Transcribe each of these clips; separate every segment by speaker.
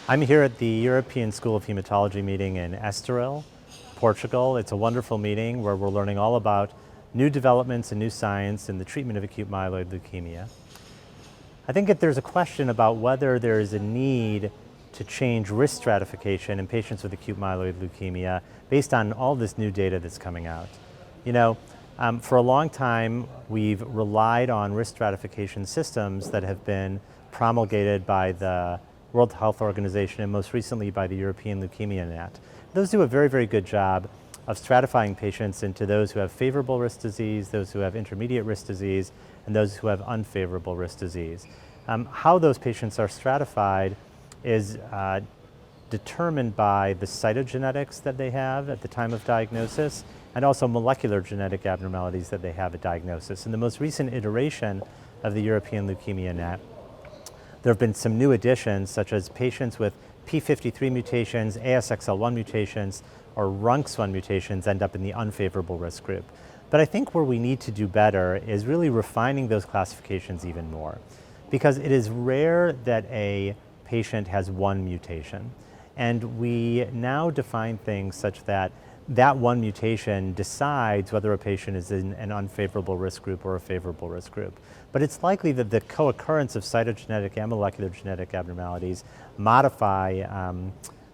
Speaker 1: I'm here at the European School of Hematology meeting in Estoril, Portugal. It's a wonderful meeting where we're learning all about new developments and new science in the treatment of acute myeloid leukemia. I think that there's a question about whether there is a need to change risk stratification in patients with acute myeloid leukemia based on all this new data that's coming out. For a long time, we've relied on risk stratification systems that have been promulgated by the World Health Organization and most recently by the European Leukemia Net. Those do a very, very good job of stratifying patients into those who have favorable risk disease, those who have intermediate risk disease, and those who have unfavorable risk disease. How those patients are stratified is determined by the cytogenetics that they have at the time of diagnosis and also molecular genetic abnormalities that they have at diagnosis. In the most recent iteration of the European Leukemia Net, there have been some new additions, such as patients with p53 mutations, ASXL1 mutations, or RUNX1 mutations end up in the unfavorable risk group. But I think where we need to do better is really refining those classifications even more, because it is rare that a patient has one mutation. And we now define things such that that one mutation decides whether a patient is in an unfavorable risk group or a favorable risk group. But it's likely that the co-occurrence of cytogenetic and molecular genetic abnormalities modify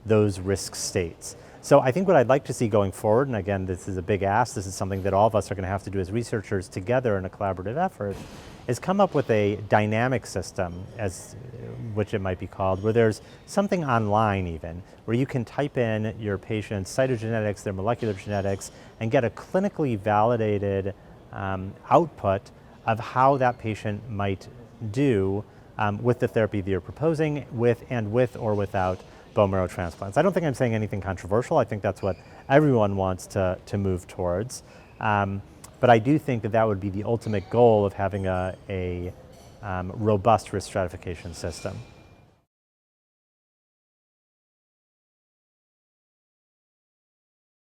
Speaker 1: those risk states. So I think what I'd like to see going forward, and again, this is a big ask, this is something that all of us are going to have to do as researchers together in a collaborative effort, is come up with a dynamic system, which it might be called, where there's something online even, where you can type in your patient's cytogenetics, their molecular genetics, and get a clinically validated output of how that patient might do with the therapy that you're proposing, with or without bone marrow transplants. I don't think I'm saying anything controversial. I think that's what everyone wants to move towards. But I do think that that would be the ultimate goal of having a robust risk stratification system.